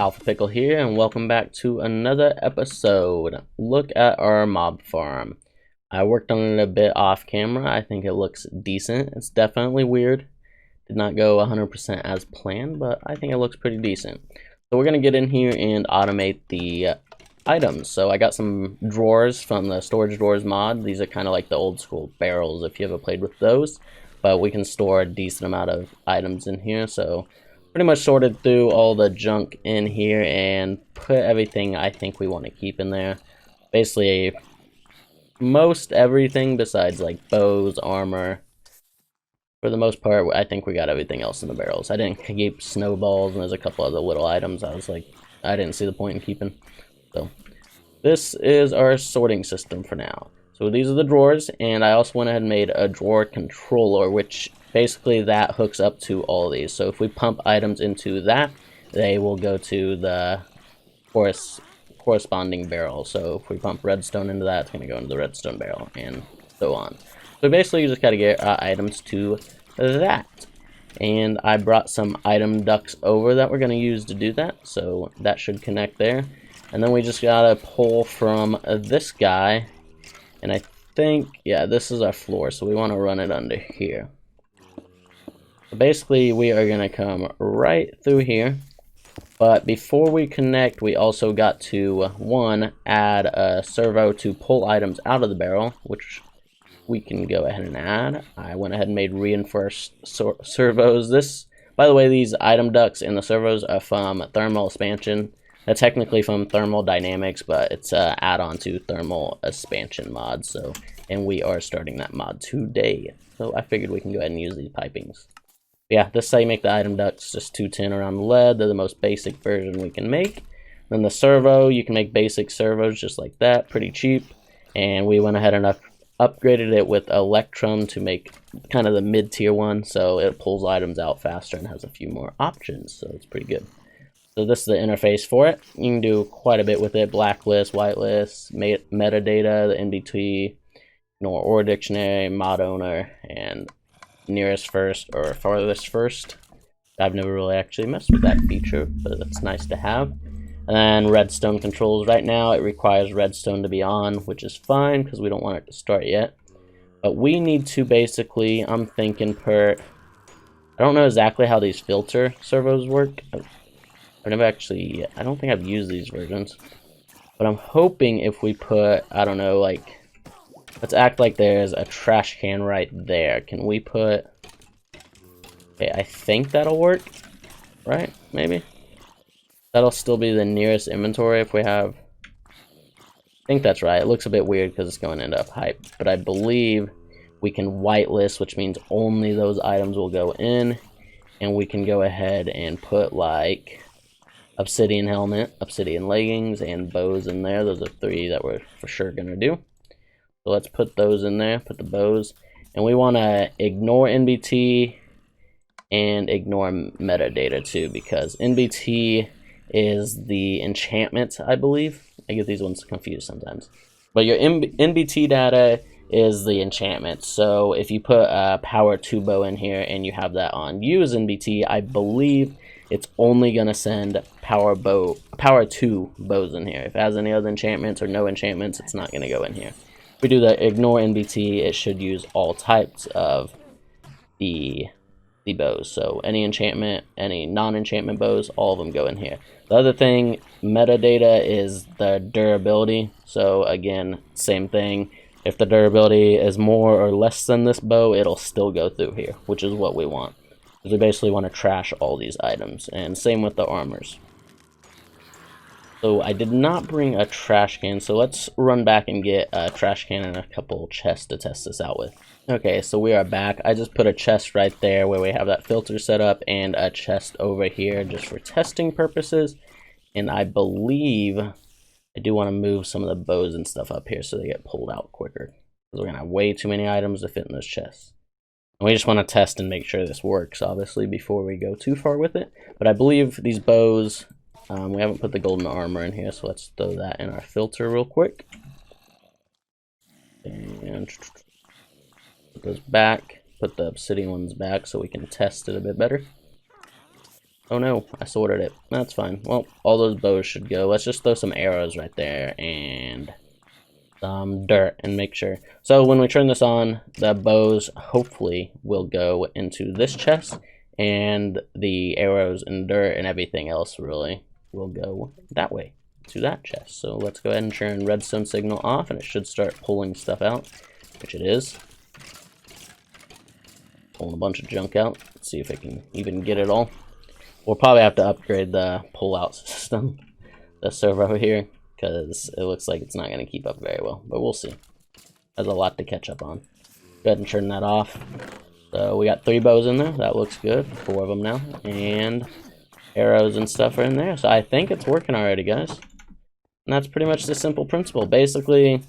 Alpha Pickle here, and welcome back to another episode. Look at our mob farm. I worked on it a bit off camera. I think it looks decent. It's definitely weird. Did not go 100% as planned, but I think it looks pretty decent. So we're going to get in here and automate the items. So I got some drawers from the storage drawers mod. These are kind of like the old school barrels if you ever played with those. But we can store a decent amount of items in here. So pretty much sorted through all the junk in here and put everything I think we want to keep in there. Basically, most everything besides like bows, armor. For the most part, I think we got everything else in the barrels. I didn't keep snowballs, and there's a couple other little items I was like, I didn't see the point in keeping. So this is our sorting system for now. So these are the drawers, and I also went ahead and made a drawer controller, which basically that hooks up to all these. So if we pump items into that, they will go to the corresponding barrel. So if we pump redstone into that, it's going to go into the redstone barrel, and so on. So basically you just got to get items to that. And I brought some item ducts over that we're going to use to do that. So that should connect there. And then we just got to pull from this guy. And I think, yeah, this is our floor. So we want to run it under here. So basically we are going to come right through here. But before we connect, we also got to, one, add a servo to pull items out of the barrel, which we can go ahead and add. I went ahead and made reinforced servos. This, by the way, these item ducts and the servos are from thermal expansion. They're technically from thermal dynamics, but it's an add-on to thermal expansion mod. So, and we are starting that mod today. So I figured we can go ahead and use these pipings. Yeah, this is how you make the item ducts, just 2 tin around the lead. They're the most basic version we can make. Then the servo, you can make basic servos just like that, pretty cheap. And we went ahead and upgraded it with Electrum to make kind of the mid-tier one, so it pulls items out faster and has a few more options, so it's pretty good. So this is the interface for it. You can do quite a bit with it: blacklist, whitelist, metadata, the NBT, ignore or dictionary, mod owner, and nearest first or farthest first. I've never really actually messed with that feature, but it's nice to have. And then redstone controls. Right now it requires redstone to be on, which is fine because we don't want it to start yet. But we need to basically, I'm thinking I don't know exactly how these filter servos work. I've never actually, I don't think I've used these versions. But I'm hoping if we put, I don't know, like, let's act like there's a trash can right there. Can we put, okay, I think that'll work, right? Maybe? That'll still be the nearest inventory if we have, I think that's right. It looks a bit weird because it's going into a pipe, but I believe we can whitelist, which means only those items will go in, and we can go ahead and put like obsidian helmet, obsidian leggings, and bows in there. Those are 3 that we're for sure gonna do. So let's put those in there, put the bows, and we want to ignore NBT and ignore metadata too, because NBT is the enchantment, I believe. I get these ones confused sometimes. But your NBT data is the enchantment. So if you put a power 2 bow in here and you have that on use NBT, I believe it's only going to send power 2 bows in here. If it has any other enchantments or no enchantments, it's not going to go in here. If we do the ignore NBT, it should use all types of the bows. So any enchantment, any non-enchantment bows, all of them go in here. The other thing, metadata, is the durability. So again, same thing. If the durability is more or less than this bow, it'll still go through here, which is what we want. Because we basically want to trash all these items. And same with the armors. So I did not bring a trash can, so let's run back and get a trash can and a couple chests to test this out with. Okay, so we are back. I just put a chest right there where we have that filter set up, and a chest over here just for testing purposes. And I believe I do want to move some of the bows and stuff up here so they get pulled out quicker, because we're going to have way too many items to fit in those chests. And we just want to test and make sure this works, obviously, before we go too far with it. But I believe these bows, we haven't put the golden armor in here, so let's throw that in our filter real quick. And put those back, put the obsidian ones back so we can test it a bit better. Oh no, I sorted it. That's fine. Well, all those bows should go. Let's just throw some arrows right there and some dirt and make sure. So when we turn this on, the bows hopefully will go into this chest, and the arrows and dirt and everything else really will go that way to that chest. So let's go ahead and turn redstone signal off, and it should start pulling stuff out, which it is. Pulling a bunch of junk out. Let's see if it can even get it all. We'll probably have to upgrade the pull-out system, the servo here, because it looks like it's not going to keep up very well, but we'll see. There's a lot to catch up on. Go ahead and turn that off. So we got 3 bows in there. That looks good. 4 of them now. And arrows and stuff are in there. So I think it's working already, guys. And that's pretty much the simple principle. Basically,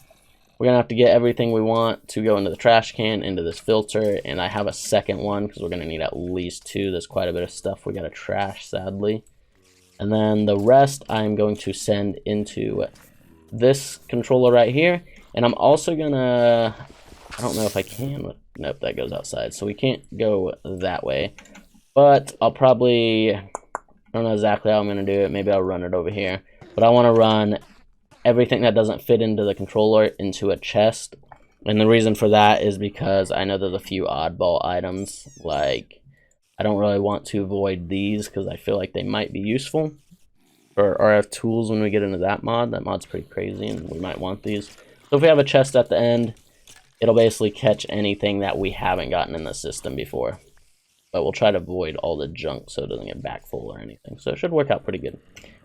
we're going to have to get everything we want to go into the trash can, into this filter, and I have a second one because we're going to need at least 2. There's quite a bit of stuff we got to trash, sadly. And then the rest I'm going to send into this controller right here. And I'm also going to, I don't know if I can, nope, that goes outside, so we can't go that way. But I'll probably, I don't know exactly how I'm going to do it, maybe I'll run it over here. But I want to run everything that doesn't fit into the controller into a chest, and the reason for that is because I know there's a few oddball items, like I don't really want to avoid these because I feel like they might be useful for RF tools when we get into that mod. That mod's pretty crazy and we might want these. So if we have a chest at the end, it'll basically catch anything that we haven't gotten in the system before, but we'll try to avoid all the junk so it doesn't get back full or anything. So it should work out pretty good.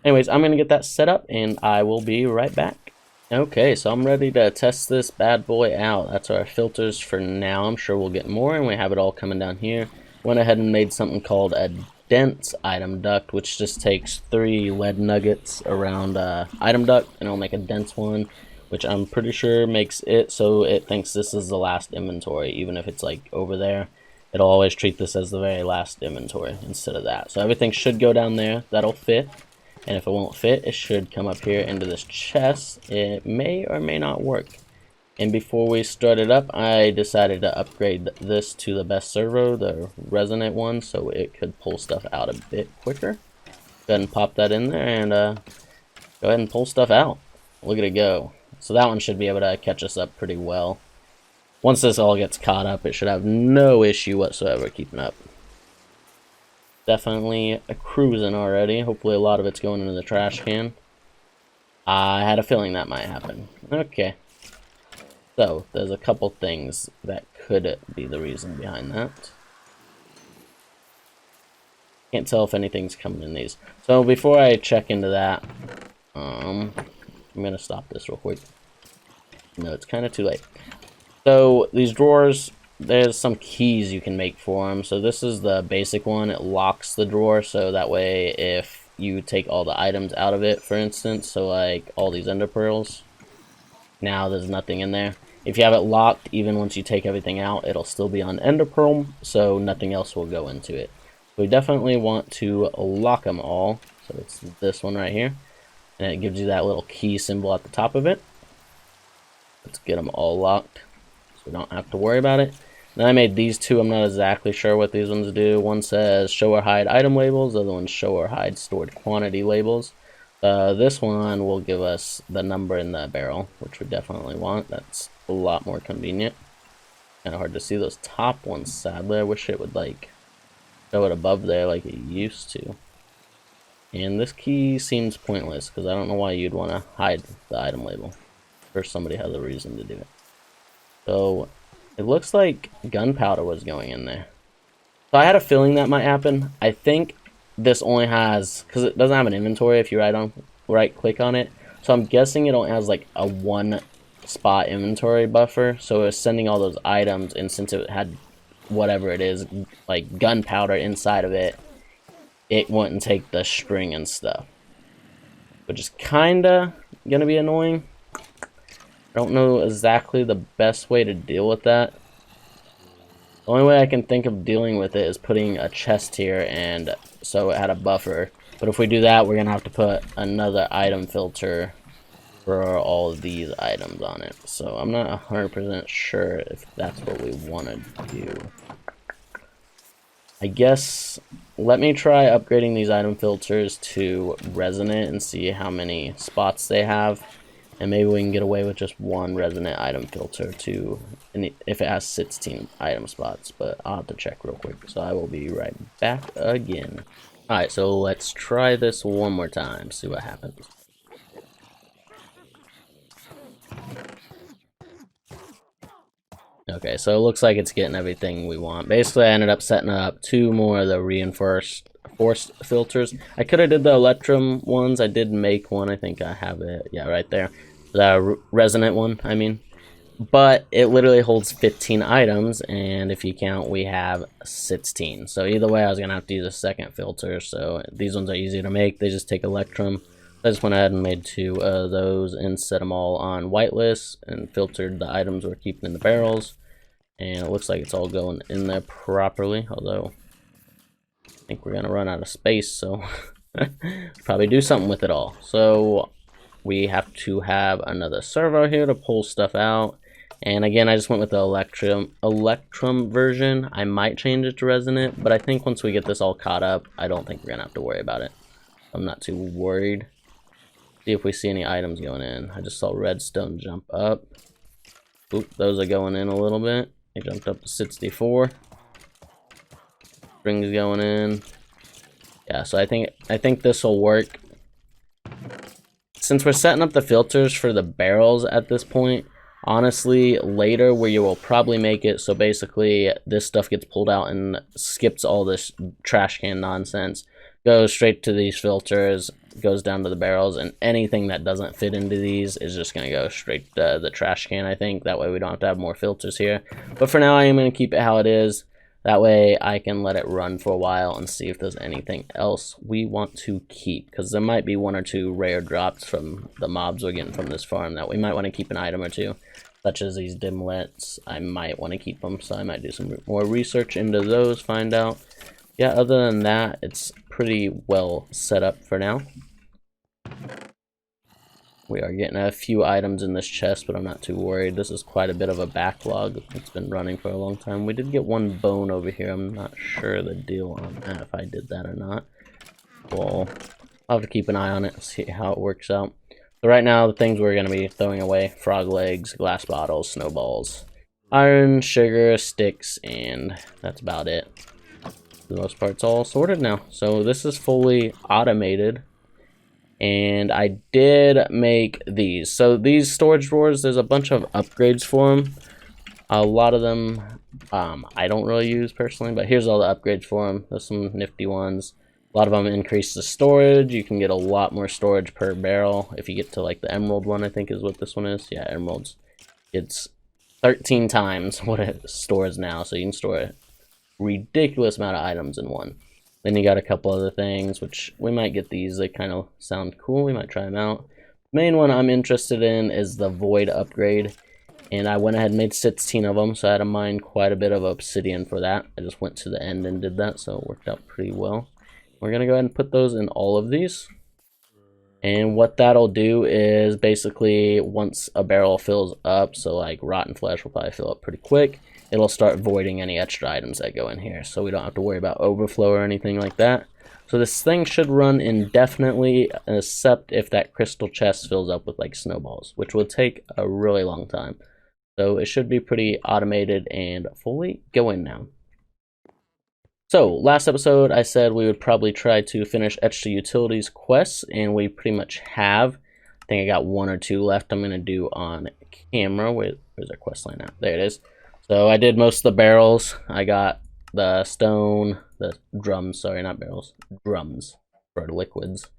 Anyways, I'm going to get that set up, and I will be right back. Okay, so I'm ready to test this bad boy out. That's our filters for now. I'm sure we'll get more, and we have it all coming down here. Went ahead and made something called a dense item duct, which just takes 3 lead nuggets around item duct, and it'll make a dense one, which I'm pretty sure makes it so it thinks this is the last inventory, even if it's like over there. It'll always treat this as the very last inventory instead of that. So everything should go down there. That'll fit. And if it won't fit, it should come up here into this chest. It may or may not work. And before we start it up, I decided to upgrade this to the best servo, the resonant one, so it could pull stuff out a bit quicker. Go ahead and pop that in there and go ahead and pull stuff out. Look at it go. So that one should be able to catch us up pretty well. Once this all gets caught up, it should have no issue whatsoever keeping up. Definitely a cruising already. Hopefully a lot of it's going into the trash can. I had a feeling that might happen. Okay. So, there's a couple things that could be the reason behind that. Can't tell if anything's coming in these. So, before I check into that, I'm going to stop this real quick. No, it's kind of too late. So, these drawers, there's some keys you can make for them. So this is the basic one. It locks the drawer, so that way if you take all the items out of it, for instance, so like all these ender pearls, now there's nothing in there. If you have it locked, even once you take everything out, it'll still be on ender pearl, so nothing else will go into it. We definitely want to lock them all. So it's this one right here, and it gives you that little key symbol at the top of it. Let's get them all locked so we don't have to worry about it. Then I made these 2. I'm not exactly sure what these ones do. One says show or hide item labels. The other one show or hide stored quantity labels. This one will give us the number in the barrel, which we definitely want. That's a lot more convenient. Kind of hard to see those top ones, sadly. I wish it would like show it above there like it used to. And this key seems pointless because I don't know why you'd want to hide the item label. Or somebody has a reason to do it. So it looks like gunpowder was going in there. So I had a feeling that might happen. I think this only has, because it doesn't have an inventory if you right click on it. So I'm guessing it only has like a 1 spot inventory buffer. So it's sending all those items, and since it had whatever it is, like gunpowder inside of it, it wouldn't take the string and stuff. Which is kinda gonna be annoying. I don't know exactly the best way to deal with that. The only way I can think of dealing with it is putting a chest here, and so it had a buffer. But if we do that, we're going to have to put another item filter for all of these items on it. So I'm not 100% sure if that's what we want to do. I guess let me try upgrading these item filters to resonant and see how many spots they have. And maybe we can get away with just one resonant item filter to, if it has 16 item spots, but I'll have to check real quick. So I will be right back again. Alright, so let's try this one more time, see what happens. Okay, so it looks like it's getting everything we want. Basically, I ended up setting up 2 more of the reinforced force filters. I could have did the electrum ones. I did make one. I think I have it. Yeah, right there. The resonant one, I mean. But it literally holds 15 items, and if you count, we have 16. So either way, I was going to have to use a second filter. So these ones are easy to make. They just take electrum. I just went ahead and made 2 of those and set them all on whitelist and filtered the items we're keeping in the barrels. And it looks like it's all going in there properly, although I think we're going to run out of space, so probably do something with it all. So we have to have another servo here to pull stuff out. And again, I just went with the electrum version. I might change it to resonant, but I think once we get this all caught up, I don't think we're going to have to worry about it. I'm not too worried. See if we see any items going in. I just saw redstone jump up. Oop, those are going in a little bit. They jumped up to 64. Strings going in. Yeah, so I think this will work. Since we're setting up the filters for the barrels at this point, honestly, later where you will probably make it so basically this stuff gets pulled out and skips all this trash can nonsense, goes straight to these filters, goes down to the barrels, and anything that doesn't fit into these is just going to go straight to the trash can, I think. That way we don't have to have more filters here. But for now, I am going to keep it how it is. That way I can let it run for a while and see if there's anything else we want to keep. Because there might be 1 or 2 rare drops from the mobs we're getting from this farm that we might want to keep an item or 2. Such as these dimlets. I might want to keep them, so I might do some more research into those, find out. Yeah, other than that, it's pretty well set up for now. We are getting a few items in this chest, but I'm not too worried. This is quite a bit of a backlog. It's been running for a long time. We did get 1 bone over here. I'm not sure the deal on that, if I did that or not. Well, I'll have to keep an eye on it and see how it works out. So right now, the things we're going to be throwing away: frog legs, glass bottles, snowballs, iron, sugar, sticks, and that's about it. For the most part, it's all sorted now. So this is fully automated. And I did make these. So these storage drawers, there's a bunch of upgrades for them. A lot of them I don't really use personally, but here's all the upgrades for them. There's some nifty ones. A lot of them increase the storage. You can get a lot more storage per barrel. If you get to like the emerald one, I think is what this one is. Yeah, emeralds. It's 13 times what it stores now, so you can store a ridiculous amount of items in one. Then you got a couple other things, which we might get these. They kind of sound cool. We might try them out. The main one I'm interested in is the void upgrade. And I went ahead and made 16 of them, so I had to mine quite a bit of obsidian for that. I just went to the end and did that, so it worked out pretty well. We're going to go ahead and put those in all of these. And what that'll do is basically once a barrel fills up, so like rotten flesh will probably fill up pretty quick, it'll start voiding any extra items that go in here, so we don't have to worry about overflow or anything like that. So this thing should run indefinitely, except if that crystal chest fills up with like snowballs, which will take a really long time. So it should be pretty automated and fully going now. So last episode I said we would probably try to finish Etch to Utilities quests, and we pretty much have. I think I got 1 or 2 left I'm going to do on camera. Where's our quest line at? There it is. So I did most of the barrels. I got the stone, the drums, sorry, not barrels, drums for liquids.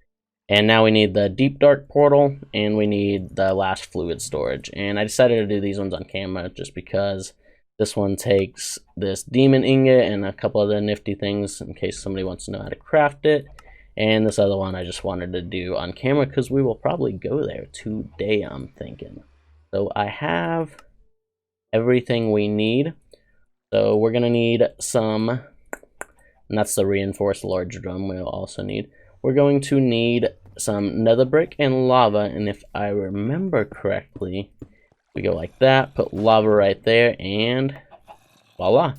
And now we need the deep dark portal, and we need the last fluid storage. And I decided to do these ones on camera just because this one takes this demon ingot and a couple other nifty things in case somebody wants to know how to craft it. And this other one I just wanted to do on camera because we will probably go there today, I'm thinking. So I have everything we need. So we're going to need some, and that's the reinforced large drum we'll also need. We're going to need some nether brick and lava, and if I remember correctly, we go like that, put lava right there, and voila.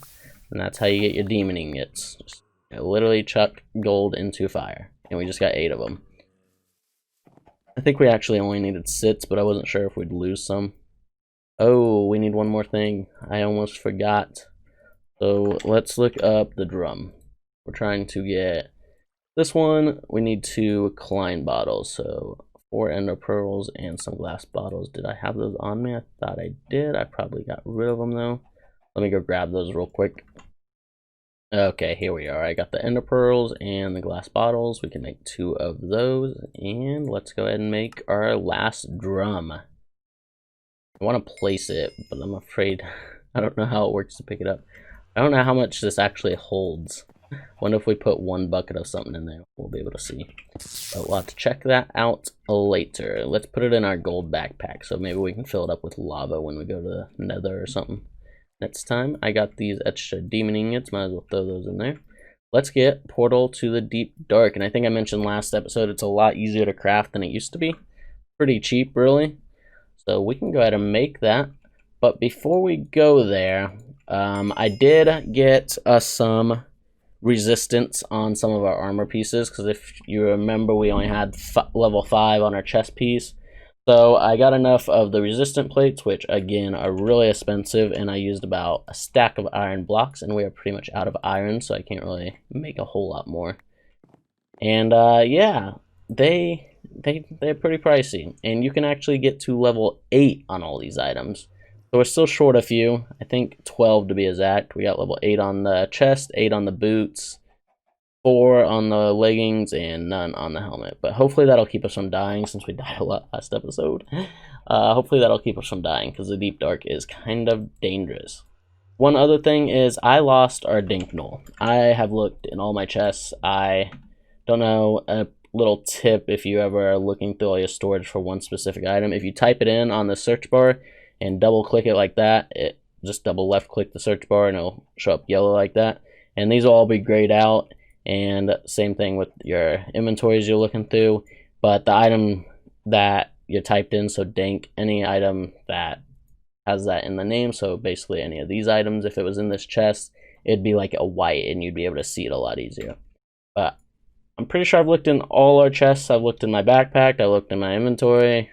And that's how you get your demon ingots. Just literally chuck gold into fire. And we just got 8 of them. I think we actually only needed 6, but I wasn't sure if we'd lose some. Oh, we need one more thing. I almost forgot. So let's look up the drum. We're trying to get this one. We need 2 Klein bottles. So 4 ender pearls and some glass bottles. Did I have those on me? I thought I did. I probably got rid of them though. Let me go grab those real quick. Okay, here we are. I got the ender pearls and the glass bottles. We can make 2 of those. And let's go ahead and make our last drum. I want to place it, but I'm afraid I don't know how it works to pick it up. I don't know how much this actually holds. Wonder if we put 1 bucket of something in there, we'll be able to see. But we'll have to check that out later. Let's put it in our gold backpack, so maybe we can fill it up with lava when we go to the nether or something. Next time, I got these extra demon ingots, might as well throw those in there. Let's get Portal to the Deep Dark, and I think I mentioned last episode, it's a lot easier to craft than it used to be. Pretty cheap, really. So we can go ahead and make that. But before we go there, I did get us some resistance on some of our armor pieces, because if you remember, we only had level 5 on our chest piece. So I got enough of the resistant plates, which again are really expensive, and I used about a stack of iron blocks, and we are pretty much out of iron, so I can't really make a whole lot more. And yeah, they're pretty pricey, and you can actually get to level 8 on all these items. So we're still short a few, I think 12 to be exact. We got level 8 on the chest, 8 on the boots, 4 on the leggings, and none on the helmet. But hopefully that'll keep us from dying, since we died a lot last episode. Hopefully that'll keep us from dying, because the Deep Dark is kind of dangerous. One other thing is I lost our Dinknoll. I have looked in all my chests. I don't know, a little tip if you ever are looking through all your storage for one specific item. If you type it in on the search bar and double click it like that, it just double left click the search bar and it'll show up yellow like that. And these will all be grayed out, and same thing with your inventories you're looking through. But the item that you typed in, so Dink, any item that has that in the name, so basically any of these items, if it was in this chest, it'd be like a white and you'd be able to see it a lot easier. But I'm pretty sure I've looked in all our chests. I've looked in my backpack, I looked in my inventory.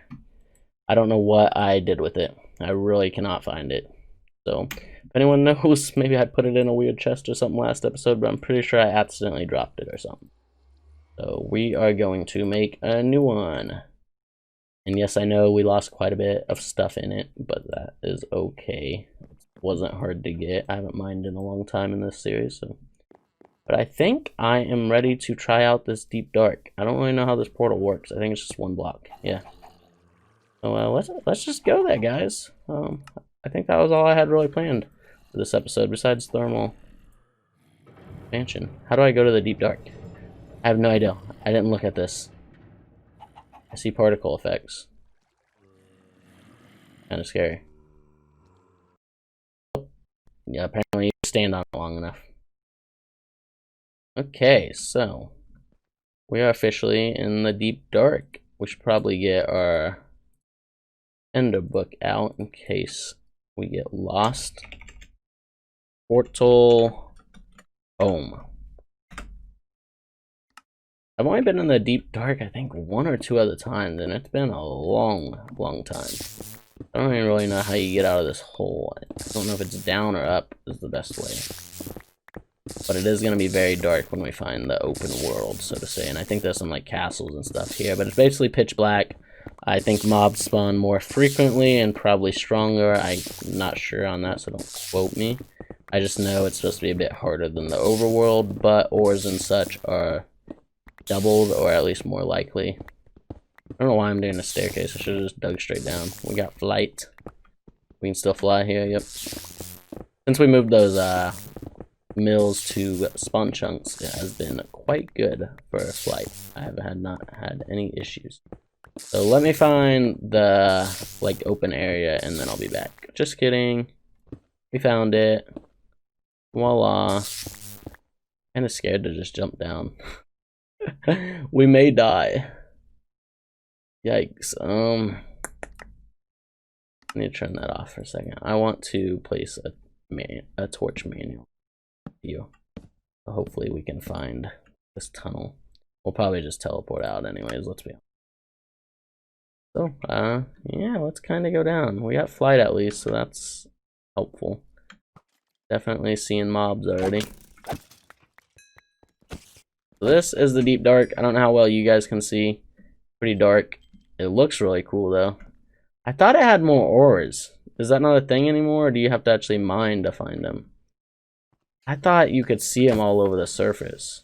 I don't know what I did with it. I really cannot find it. So if anyone knows, maybe I put it in a weird chest or something last episode, but I'm pretty sure I accidentally dropped it or something. So we are going to make a new one. And yes, I know we lost quite a bit of stuff in it, but that is okay. It wasn't hard to get. I haven't mined in a long time in this series, so. But I think I am ready to try out this Deep Dark. I don't really know how this portal works. I think it's just 1 block. Yeah. So let's just go there, guys. I think that was all I had really planned for this episode, besides thermal expansion. How do I go to the Deep Dark? I have no idea. I didn't look at this. I see particle effects. Kind of scary. Yeah, apparently you stand on it long enough. Okay, so we are officially in the Deep Dark. We should probably get our ender book out in case we get lost. Portal home. I've only been in the Deep Dark, I think, 1 or 2 other times, and it's been a long time. I don't even really know how you get out of this hole. I don't know if it's down or up is the best way. But it is going to be very dark when we find the open world, so to say. And I think there's some like castles and stuff here, but it's basically pitch black. I think mobs spawn more frequently and probably stronger. I'm not sure on that, so don't quote me. I just know it's supposed to be a bit harder than the overworld, but ores and such are doubled, or at least more likely. I don't know why I'm doing a staircase. I should have just dug straight down. We got flight. We can still fly here, yep. Since we moved those mills to spawn chunks, it has been quite good for flight. I have not had any issues. So let me find the like open area and then I'll be back. Just kidding. We found it. Voila. Kinda scared to just jump down. We may die. Yikes. I need to turn that off for a second. I want to place a torch manual. you. So hopefully we can find this tunnel. We'll probably just teleport out anyways, let's be honest. So, yeah, let's kind of go down. We got flight at least, so that's helpful. Definitely seeing mobs already. So this is the deep dark. I don't know how well you guys can see. Pretty dark. It looks really cool though. I thought it had more ores. Is that not a thing anymore, or do you have to actually mine to find them? I thought you could see them all over the surface.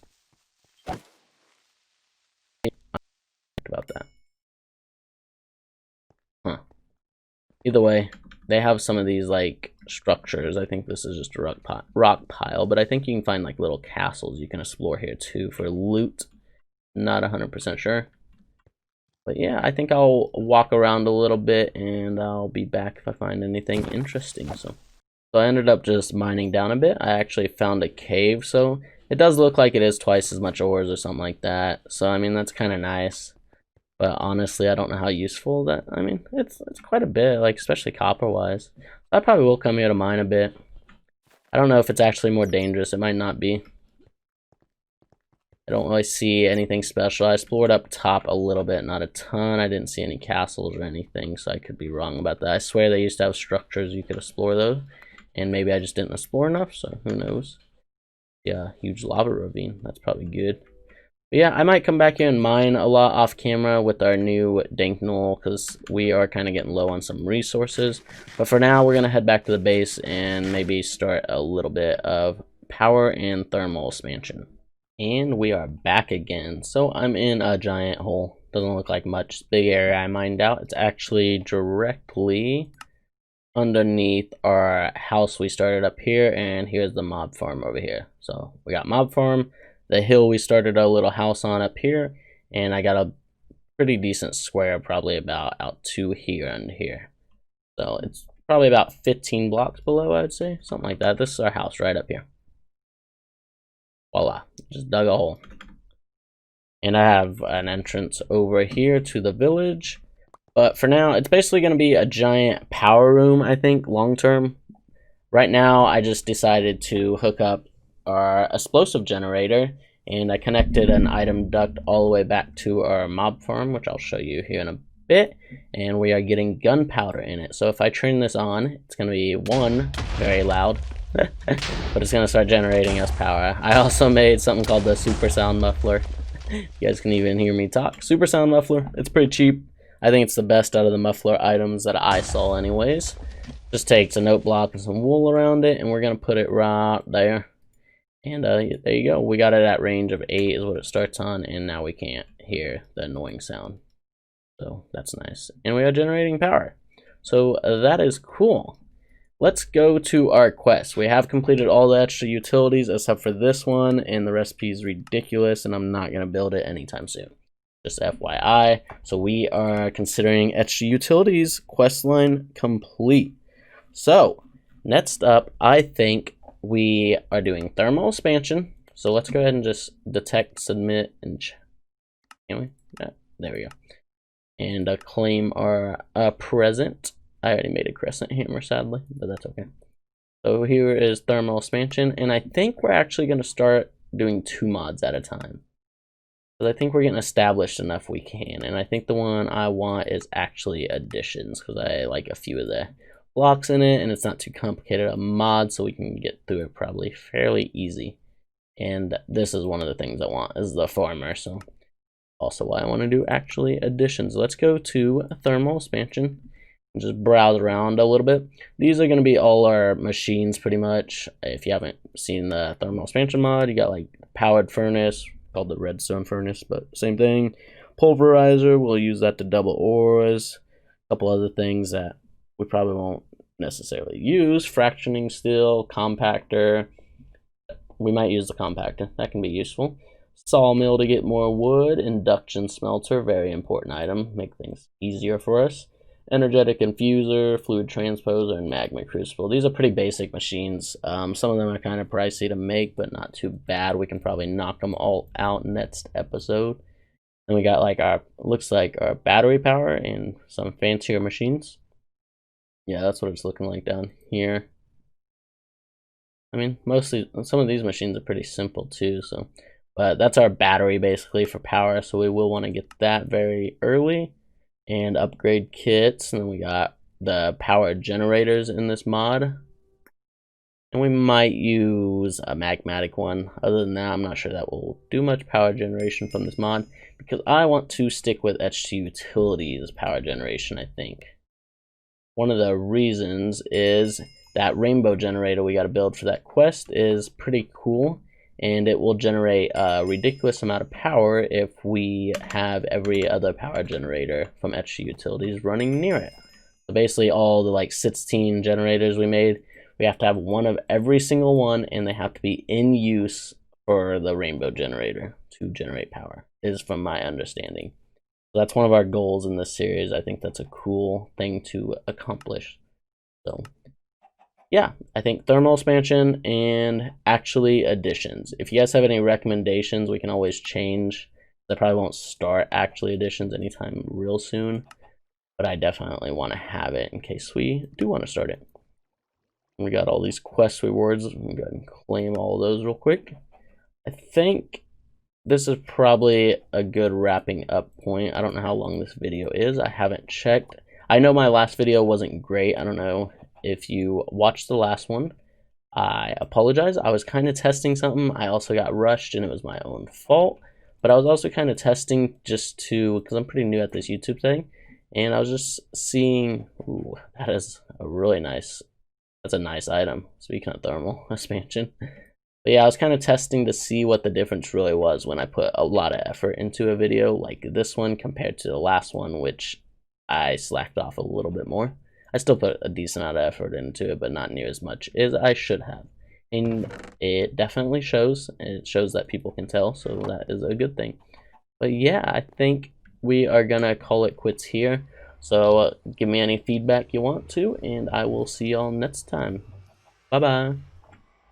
About that. Huh. Either way, they have some of these like structures. I think this is just a rock pile, but I think you can find like little castles you can explore here too for loot. Not 100% sure. But yeah, I think I'll walk around a little bit and I'll be back if I find anything interesting. So I ended up just mining down a bit. I actually found a cave, so it does look like it is twice as much ores or something like that. So I mean, that's kind of nice. But honestly, I don't know how useful that. I mean, it's quite a bit, like especially copper wise. I probably will come here to mine a bit. I don't know if it's actually more dangerous. It might not be. I don't really see anything special. I explored up top a little bit, not a ton. I didn't see any castles or anything, so I could be wrong about that. I swear they used to have structures you could explore those, and maybe I just didn't explore enough, so who knows. Yeah, huge lava ravine. That's probably good. But yeah, I might come back here and mine a lot off camera with our new Danknol, because we are kind of getting low on some resources. But for now, we're going to head back to the base and maybe start a little bit of power and thermal expansion. And we are back again. So I'm in a giant hole. Doesn't look like much. Big area I mined out. It's actually directly underneath our house we started up here, and here's the mob farm over here. So we got mob farm, the hill we started our little house on up here, and I got a pretty decent square, probably about out to here and here. So it's probably about 15 blocks below, I would say, something like that. This is our house right up here. Voila, just dug a hole. And I have an entrance over here to the village. But for now, it's basically going to be a giant power room, I think, long term. Right now, I just decided to hook up our explosive generator. And I connected an item duct all the way back to our mob farm, which I'll show you here in a bit. And we are getting gunpowder in it. So if I turn this on, it's going to be, one, very loud. But it's going to start generating us power. I also made something called the super sound muffler. You guys can even hear me talk. Super sound muffler. It's pretty cheap. I think it's the best out of the muffler items that I saw anyways. Just takes a note block and some wool around it, and we're going to put it right there. And there you go. We got it at range of 8 is what it starts on, and now we can't hear the annoying sound. So that's nice. And we are generating power. So that is cool. Let's go to our quest. We have completed all the extra utilities except for this one, and the recipe is ridiculous, and I'm not going to build it anytime soon. Just FYI. So we are considering extra utilities questline complete. So next up, I think we are doing thermal expansion. So let's go ahead and just detect, submit, and can we? Yeah, there we go. And claim our present. I already made a crescent hammer, sadly, but that's okay. So here is thermal expansion, and I think we're actually going to start doing 2 mods at a time. Because I think we're getting established enough we can, and I think the one I want is actually additions, because I like a few of the blocks in it, and it's not too complicated a mod, so we can get through it probably fairly easy. And this is one of the things I want, is the farmer, so also why I want to do actually additions. Let's go to thermal expansion. And just browse around a little bit. These are going to be all our machines pretty much. If you haven't seen the thermal expansion mod, you got like powered furnace called the redstone furnace, but same thing. Pulverizer, we'll use that to double ores. A couple other things that we probably won't necessarily use. Fractioning steel, compactor. We might use the compactor, that can be useful. Sawmill to get more wood. Induction smelter, very important item, make things easier for us. Energetic infuser, fluid transposer, and magma crucible. These are pretty basic machines. Some of them are kind of pricey to make, but not too bad. We can probably knock them all out next episode. And we got like our, looks like our battery power and some fancier machines. Yeah, that's what it's looking like down here. I mean, mostly some of these machines are pretty simple too. So, but that's our battery basically for power. So we will want to get that very early and upgrade kits. And then we got the power generators in this mod. And we might use a magmatic one. Other than that, I'm not sure that will do much power generation from this mod, because I want to stick with H2 Utilities power generation, I think. One of the reasons is that rainbow generator we got to build for that quest is pretty cool, and it will generate a ridiculous amount of power if we have every other power generator from H2 Utilities running near it. So basically all the like 16 generators we made, we have to have one of every single one, and they have to be in use for the rainbow generator to generate power, is from my understanding. So that's one of our goals in this series. I think that's a cool thing to accomplish. So yeah, I think thermal expansion and actually additions. If you guys have any recommendations, we can always change. I probably won't start actually additions anytime real soon, but I definitely want to have it in case we do want to start it. We got all these quest rewards. I'm going to go ahead and claim all of those real quick. I think this is probably a good wrapping up point. I don't know how long this video is. I haven't checked. I know my last video wasn't great. I don't know if you watched the last one. I apologize. I was kind of testing something. I also got rushed and it was my own fault. But I was also kind of testing just to, because I'm pretty new at this YouTube thing. And I was just seeing, ooh, that is a really nice, that's a nice item. Speaking of thermal expansion. But yeah, I was kind of testing to see what the difference really was when I put a lot of effort into a video like this one compared to the last one, which I slacked off a little bit more. I still put a decent amount of effort into it, but not near as much as I should have. And it definitely shows. It shows that people can tell, so that is a good thing. But yeah, I think we are going to call it quits here. So give me any feedback you want to, and I will see y'all next time. Bye-bye.